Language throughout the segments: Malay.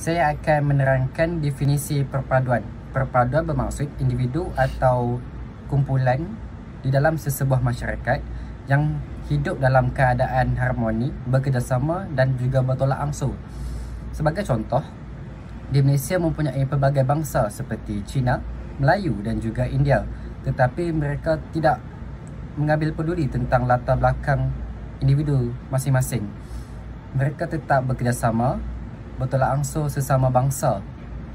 Saya akan menerangkan definisi perpaduan. Perpaduan bermaksud individu atau kumpulan di dalam sesebuah masyarakat yang hidup dalam keadaan harmoni, bekerjasama dan juga bertolak ansur. Sebagai contoh, di Malaysia mempunyai pelbagai bangsa seperti Cina, Melayu dan juga India. Tetapi mereka tidak mengambil peduli tentang latar belakang individu masing-masing. Mereka tetap bekerjasama, bertolak ansur sesama bangsa.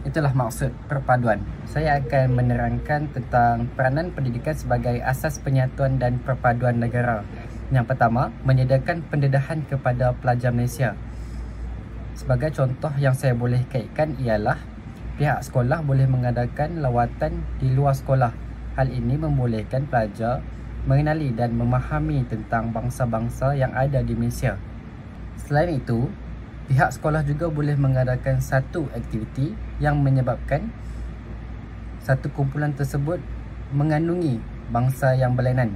Itulah maksud perpaduan. Saya akan menerangkan tentang peranan pendidikan sebagai asas penyatuan dan perpaduan negara. Yang pertama, menyediakan pendedahan kepada pelajar Malaysia. Sebagai contoh yang saya boleh kaitkan ialah pihak sekolah boleh mengadakan lawatan di luar sekolah. Hal ini membolehkan pelajar mengenali dan memahami tentang bangsa-bangsa yang ada di Malaysia. Selain itu, pihak sekolah juga boleh mengadakan satu aktiviti yang menyebabkan satu kumpulan tersebut mengandungi bangsa yang berlainan.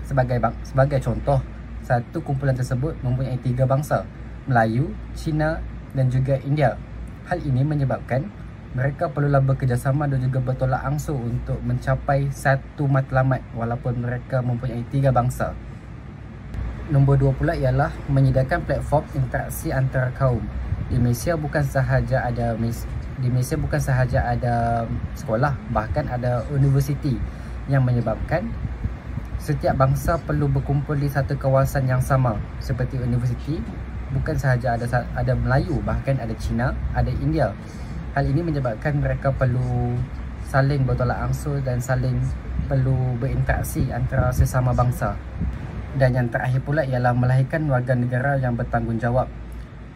Sebagai contoh, satu kumpulan tersebut mempunyai 3 bangsa, Melayu, Cina dan juga India. Hal ini menyebabkan mereka perlulah bekerjasama dan juga bertolak ansur untuk mencapai satu matlamat walaupun mereka mempunyai 3 bangsa. Nombor 2 pula ialah menyediakan platform interaksi antara kaum. Di Malaysia bukan sahaja ada sekolah, bahkan ada universiti yang menyebabkan setiap bangsa perlu berkumpul di satu kawasan yang sama. Seperti universiti, bukan sahaja ada Melayu, bahkan ada Cina, ada India. Hal ini menyebabkan mereka perlu saling bertolak ansur dan saling perlu berinteraksi antara sesama bangsa. Dan yang terakhir pula ialah melahirkan warga negara yang bertanggungjawab.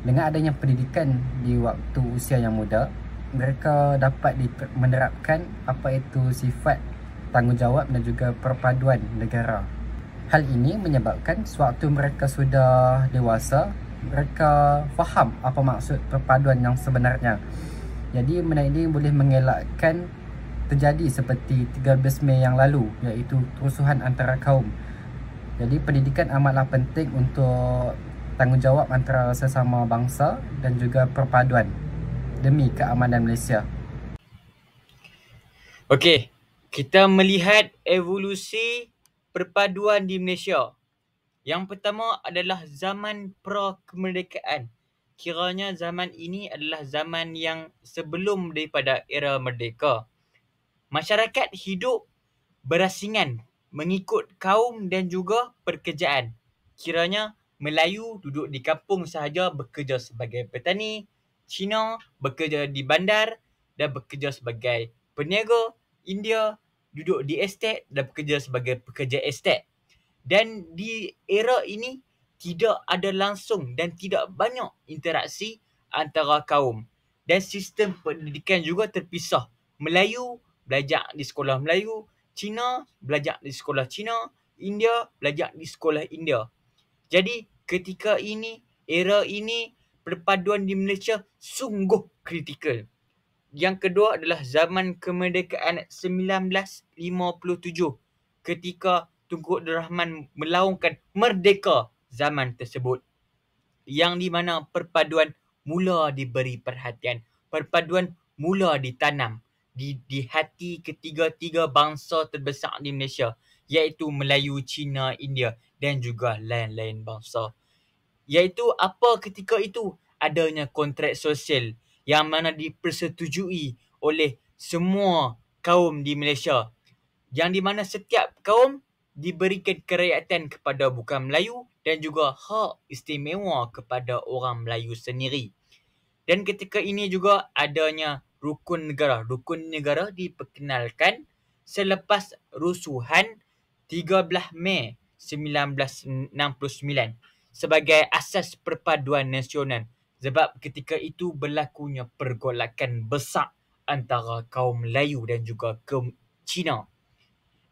Dengan adanya pendidikan di waktu usia yang muda, mereka dapat menerapkan apa itu sifat tanggungjawab dan juga perpaduan negara. Hal ini menyebabkan sewaktu mereka sudah dewasa, mereka faham apa maksud perpaduan yang sebenarnya. Jadi benda ini boleh mengelakkan terjadi seperti 13 Mei yang lalu, iaitu kerusuhan antara kaum. Jadi pendidikan amatlah penting untuk tanggungjawab antara sesama bangsa dan juga perpaduan demi keamanan Malaysia. Okey, kita melihat evolusi perpaduan di Malaysia. Yang pertama adalah zaman pra-kemerdekaan. Kiranya zaman ini adalah zaman yang sebelum daripada era merdeka. Masyarakat hidup berasingan mengikut kaum dan juga pekerjaan. Kiranya Melayu duduk di kampung sahaja bekerja sebagai petani, Cina bekerja di bandar dan bekerja sebagai peniaga, India duduk di estet dan bekerja sebagai pekerja estet. Dan di era ini tidak ada langsung dan tidak banyak interaksi antara kaum. Dan sistem pendidikan juga terpisah. Melayu belajar di sekolah Melayu, Cina belajar di sekolah Cina, India belajar di sekolah India. Jadi ketika ini, era ini, perpaduan di Malaysia sungguh kritikal. Yang kedua adalah zaman kemerdekaan 1957, ketika Tunku Abdul Rahman melaungkan merdeka zaman tersebut, yang di mana perpaduan mula diberi perhatian, perpaduan mula ditanam di hati ketiga-tiga bangsa terbesar di Malaysia, iaitu Melayu, Cina, India dan juga lain-lain bangsa. Iaitu apa ketika itu? Adanya kontrak sosial yang mana dipersetujui oleh semua kaum di Malaysia, yang di mana setiap kaum diberikan kerakyatan kepada bukan Melayu dan juga hak istimewa kepada orang Melayu sendiri. Dan ketika ini juga adanya rukun negara. Rukun negara diperkenalkan selepas rusuhan 13 Mei 1969 sebagai asas perpaduan nasional. Sebab ketika itu berlakunya pergolakan besar antara kaum Melayu dan juga kaum Cina.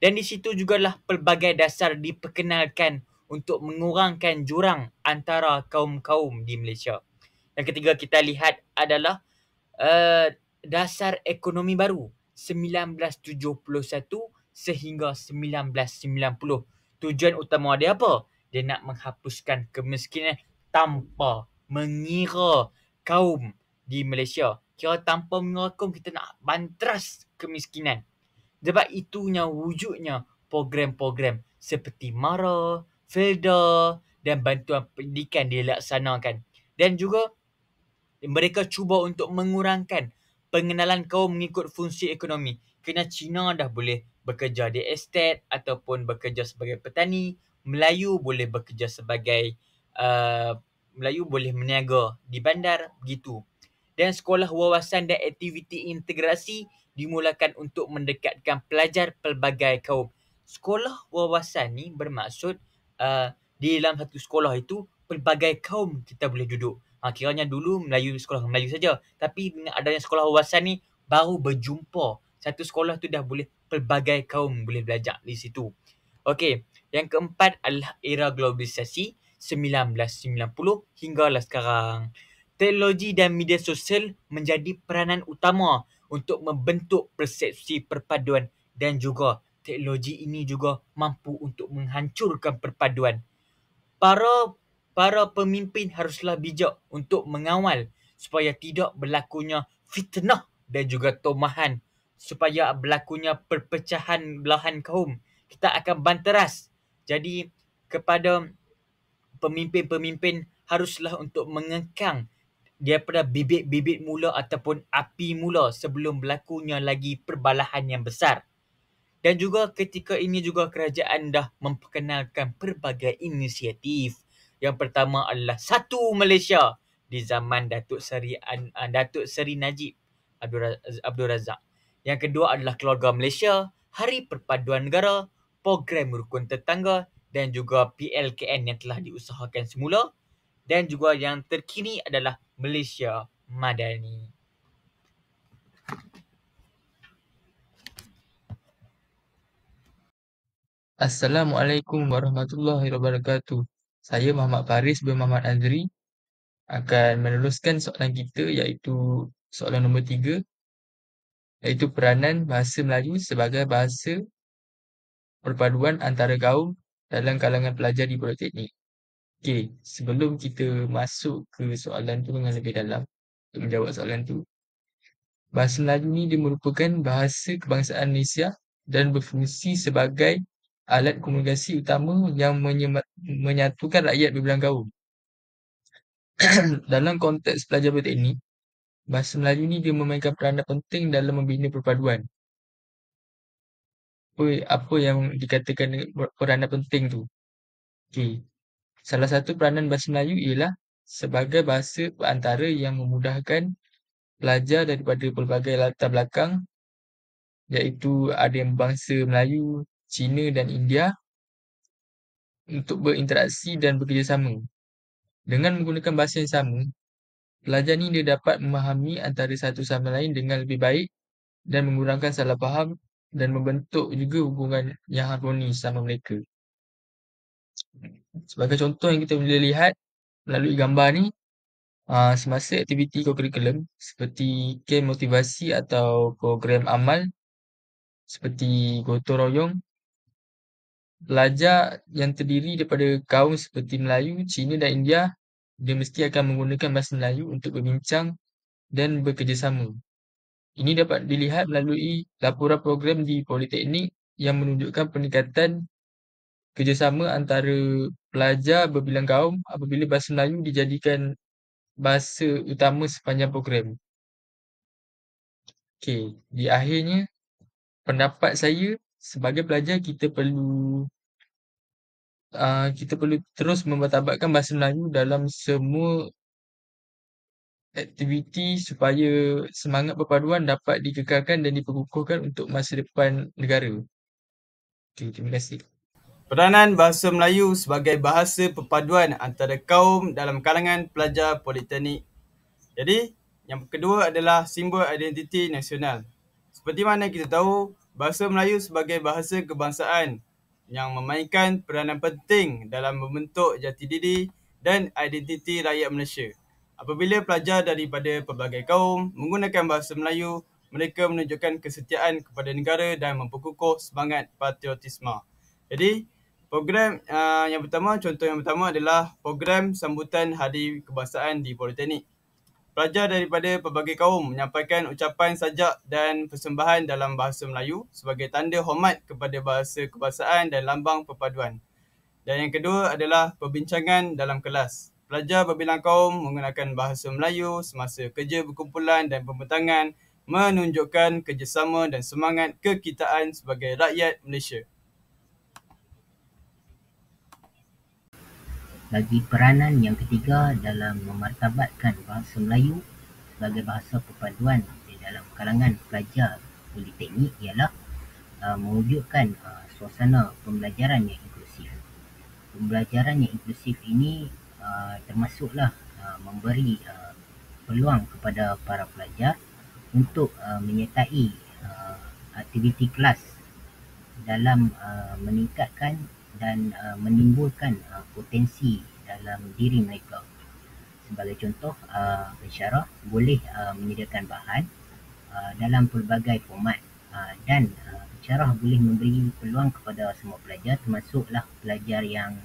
Dan di situ jugalah pelbagai dasar diperkenalkan untuk mengurangkan jurang antara kaum-kaum di Malaysia. Yang ketiga kita lihat adalah dasar ekonomi baru 1971 sehingga 1990. Tujuan utama dia apa? Dia nak menghapuskan kemiskinan tanpa mengira kaum di Malaysia. Kira tanpa menyokong kita nak bantras kemiskinan. Sebab itunya wujudnya program-program seperti MARA, FELDA dan bantuan pendidikan dilaksanakan. Dan juga mereka cuba untuk mengurangkan pengenalan kaum mengikut fungsi ekonomi. Kerana Cina dah boleh bekerja di estet ataupun bekerja sebagai petani, Melayu boleh bekerja sebagai Melayu boleh meniaga di bandar, begitu. Dan sekolah wawasan dan aktiviti integrasi dimulakan untuk mendekatkan pelajar pelbagai kaum. Sekolah wawasan ni bermaksud di dalam satu sekolah itu pelbagai kaum kita boleh duduk. Kiranya dulu sekolah Melayu saja. Tapi dengan adanya sekolah wawasan ni baru berjumpa. Satu sekolah tu dah boleh pelbagai kaum boleh belajar di situ. Okey, yang keempat adalah era globalisasi 1990 hinggalah sekarang. Teknologi dan media sosial menjadi peranan utama untuk membentuk persepsi perpaduan dan juga teknologi ini juga mampu untuk menghancurkan perpaduan. Para pemimpin haruslah bijak untuk mengawal supaya tidak berlakunya fitnah dan juga tomahan, supaya berlakunya perpecahan belahan kaum. Kita akan banteras. Jadi kepada pemimpin-pemimpin haruslah untuk mengekang daripada bibit-bibit mula ataupun api mula sebelum berlakunya lagi perbalahan yang besar. Dan juga ketika ini juga kerajaan dah memperkenalkan pelbagai inisiatif. Yang pertama adalah Satu Malaysia di zaman Datuk Seri Najib Abdul Razak. Yang kedua adalah Keluarga Malaysia, Hari Perpaduan Negara, Program Rukun Tetangga dan juga PLKN yang telah diusahakan semula. Dan juga yang terkini adalah Malaysia Madani. Assalamualaikum warahmatullahi wabarakatuh. Saya Muhammad Faris bin Muhammad Azri akan meneruskan soalan kita iaitu soalan nombor 3 iaitu peranan bahasa Melayu sebagai bahasa perpaduan antara kaum dalam kalangan pelajar di politeknik. Okey, sebelum kita masuk ke soalan tu dengan lebih dalam untuk menjawab soalan tu. Bahasa Melayu ni dia merupakan bahasa kebangsaan Malaysia dan berfungsi sebagai alat komunikasi utama yang menyatukan rakyat berbilang kaum. Dalam konteks pelajar politeknik, bahasa Melayu ni dia memainkan peranan penting dalam membina perpaduan. Apa yang dikatakan peranan penting tu? Okey. Salah satu peranan bahasa Melayu ialah sebagai bahasa perantara yang memudahkan pelajar daripada pelbagai latar belakang, iaitu ada yang berbangsa Melayu, Cina dan India untuk berinteraksi dan bekerjasama. Dengan menggunakan bahasa yang sama, pelajar ni dia dapat memahami antara satu sama lain dengan lebih baik dan mengurangkan salah faham dan membentuk juga hubungan yang harmonis sama mereka. Sebagai contoh yang kita boleh lihat melalui gambar ni, semasa aktiviti kokurikulum seperti kem motivasi atau program amal seperti gotong royong, pelajar yang terdiri daripada kaum seperti Melayu, Cina dan India, dia mesti akan menggunakan bahasa Melayu untuk berbincang dan bekerjasama. Ini dapat dilihat melalui laporan program di Politeknik yang menunjukkan peningkatan kerjasama antara pelajar berbilang kaum apabila bahasa Melayu dijadikan bahasa utama sepanjang program. Okey, di akhirnya pendapat saya sebagai pelajar kita perlu terus mempertabatkan bahasa Melayu dalam semua aktiviti supaya semangat perpaduan dapat dikekalkan dan diperkukuhkan untuk masa depan negara. Okey, terima kasih. Peranan bahasa Melayu sebagai bahasa perpaduan antara kaum dalam kalangan pelajar politeknik. Jadi, yang kedua adalah simbol identiti nasional. Seperti mana kita tahu, bahasa Melayu sebagai bahasa kebangsaan yang memainkan peranan penting dalam membentuk jati diri dan identiti rakyat Malaysia. Apabila pelajar daripada pelbagai kaum menggunakan bahasa Melayu, mereka menunjukkan kesetiaan kepada negara dan memperkukuh semangat patriotisme. Jadi, program contoh yang pertama adalah program sambutan Hari Kebangsaan di Politeknik. Pelajar daripada pelbagai kaum menyampaikan ucapan sajak dan persembahan dalam bahasa Melayu sebagai tanda hormat kepada bahasa kebangsaan dan lambang perpaduan. Dan yang kedua adalah perbincangan dalam kelas. Pelajar berbilang kaum menggunakan bahasa Melayu semasa kerja berkumpulan dan pembentangan menunjukkan kerjasama dan semangat kekitaan sebagai rakyat Malaysia. Bagi peranan yang ketiga dalam memartabatkan bahasa Melayu sebagai bahasa perpaduan di dalam kalangan pelajar politeknik ialah mewujudkan suasana pembelajaran yang inklusif. Pembelajaran yang inklusif ini termasuklah memberi peluang kepada para pelajar untuk menyertai aktiviti kelas dalam meningkatkan dan menimbulkan potensi dalam diri mereka. Sebagai contoh, pensyarah boleh menyediakan bahan dalam pelbagai format dan pensyarah boleh memberi peluang kepada semua pelajar, termasuklah pelajar yang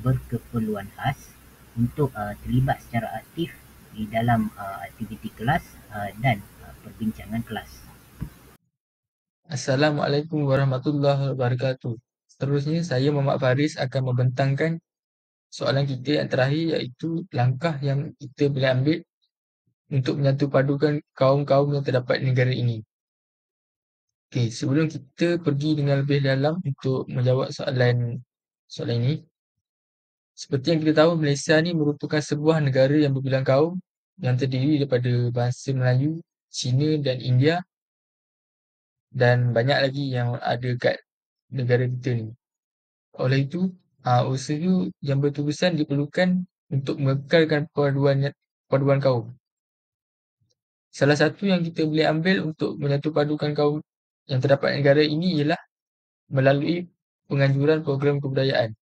berkeperluan khas untuk terlibat secara aktif di dalam aktiviti kelas dan perbincangan kelas. Assalamualaikum warahmatullahi wabarakatuh. Seterusnya, saya Muhammad Faris akan membentangkan soalan kita yang terakhir, iaitu langkah yang kita boleh ambil untuk menyatu padukan kaum-kaum yang terdapat di negara ini. Okey, sebelum kita pergi dengan lebih dalam untuk menjawab soalan ini, seperti yang kita tahu, Malaysia ni merupakan sebuah negara yang berbilang kaum yang terdiri daripada bahasa Melayu, Cina dan India, dan banyak lagi yang ada kat negara kita ni. Oleh itu, usaha yang berterusan diperlukan untuk mengekalkan perpaduan kaum. Salah satu yang kita boleh ambil untuk menyatu padukan kaum yang terdapat di negara ini ialah melalui penganjuran program kebudayaan.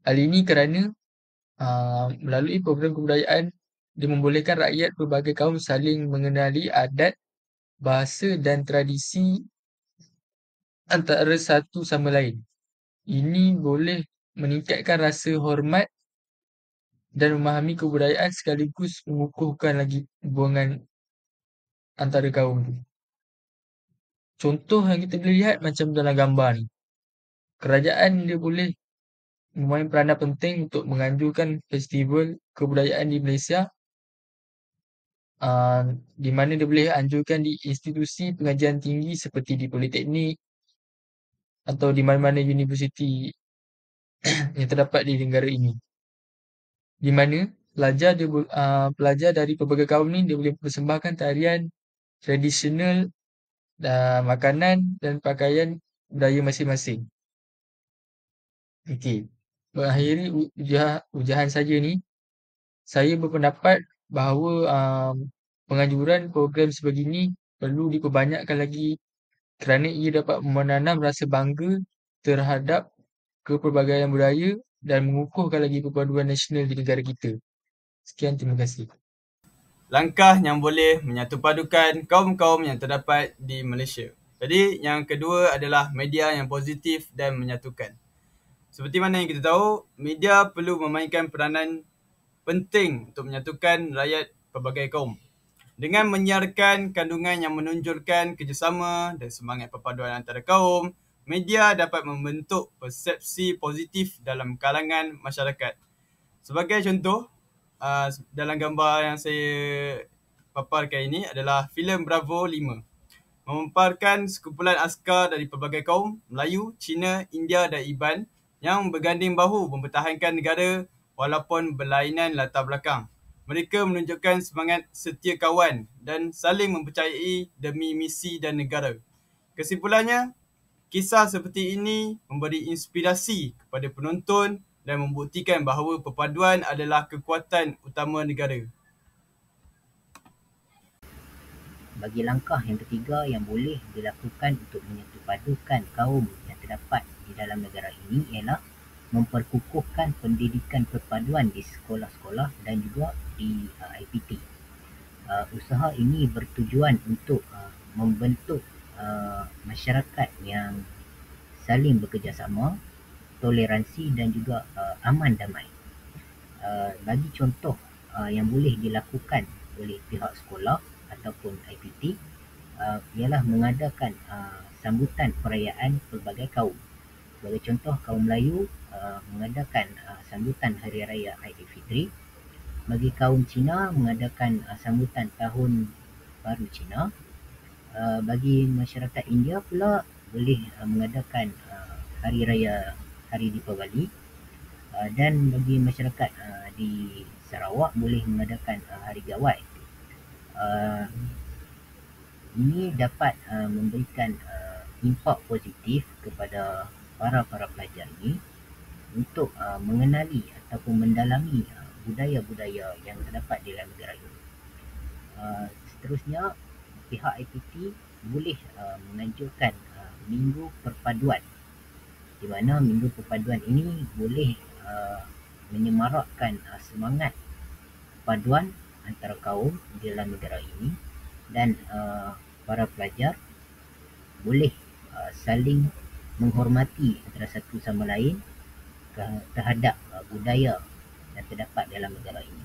Hal ini kerana melalui program kebudayaan, dia membolehkan rakyat pelbagai kaum saling mengenali adat, bahasa dan tradisi antara satu sama lain. Ini boleh meningkatkan rasa hormat dan memahami kebudayaan sekaligus mengukuhkan lagi hubungan antara kaum tu. Contoh yang kita boleh lihat macam dalam gambar ni. Kerajaan dia boleh memain peranan penting untuk menganjurkan festival kebudayaan di Malaysia, di mana dia boleh anjurkan di institusi pengajian tinggi seperti di politeknik atau di mana-mana universiti yang terdapat di negara ini. Di mana pelajar dari pelbagai kaum ni dia boleh persembahkan tarian tradisional, makanan dan pakaian budaya masing-masing. Okey, mengakhiri ujahan saya ni, saya berpendapat bahawa penganjuran program sebegini perlu diperbanyakkan lagi kerana ia dapat menanam rasa bangga terhadap kepelbagaian budaya dan mengukuhkan lagi perpaduan nasional di negara kita. Sekian, terima kasih. Langkah yang boleh menyatu padukan kaum-kaum yang terdapat di Malaysia. Jadi, yang kedua adalah media yang positif dan menyatukan. Seperti mana yang kita tahu, media perlu memainkan peranan penting untuk menyatukan rakyat pelbagai kaum. Dengan menyiarkan kandungan yang menonjolkan kerjasama dan semangat perpaduan antara kaum, media dapat membentuk persepsi positif dalam kalangan masyarakat. Sebagai contoh, dalam gambar yang saya paparkan ini adalah filem Bravo 5. Mememparkan sekumpulan askar dari pelbagai kaum, Melayu, Cina, India dan Iban yang berganding bahu mempertahankan negara walaupun berlainan latar belakang. Mereka menunjukkan semangat setia kawan dan saling mempercayai demi misi dan negara. Kesimpulannya, kisah seperti ini memberi inspirasi kepada penonton dan membuktikan bahawa perpaduan adalah kekuatan utama negara. Bagi langkah yang ketiga yang boleh dilakukan untuk menyatu padukan kaum yang terdapat di dalam negara ini ialah memperkukuhkan pendidikan perpaduan di sekolah-sekolah dan juga di IPT. Usaha ini bertujuan untuk membentuk masyarakat yang saling bekerjasama, toleransi dan juga aman damai. Bagi contoh yang boleh dilakukan oleh pihak sekolah ataupun IPT ialah mengadakan sambutan perayaan pelbagai kaum. Sebagai contoh, kaum Melayu mengadakan sambutan Hari Raya Aidilfitri. Bagi kaum Cina mengadakan sambutan Tahun Baru Cina. Bagi masyarakat India pula boleh mengadakan Hari Raya Hari Deepavali. Dan bagi masyarakat di Sarawak boleh mengadakan Hari Gawai. Ini dapat memberikan impak positif kepada para pelajar ini untuk mengenali ataupun mendalami budaya-budaya yang terdapat di dalam negara ini. Seterusnya, pihak IPT boleh menganjurkan Minggu Perpaduan, di mana Minggu Perpaduan ini boleh menyemarakkan semangat perpaduan antara kaum di dalam negara ini, dan para pelajar boleh saling menghormati antara satu sama lain terhadap budaya yang terdapat dalam negara ini.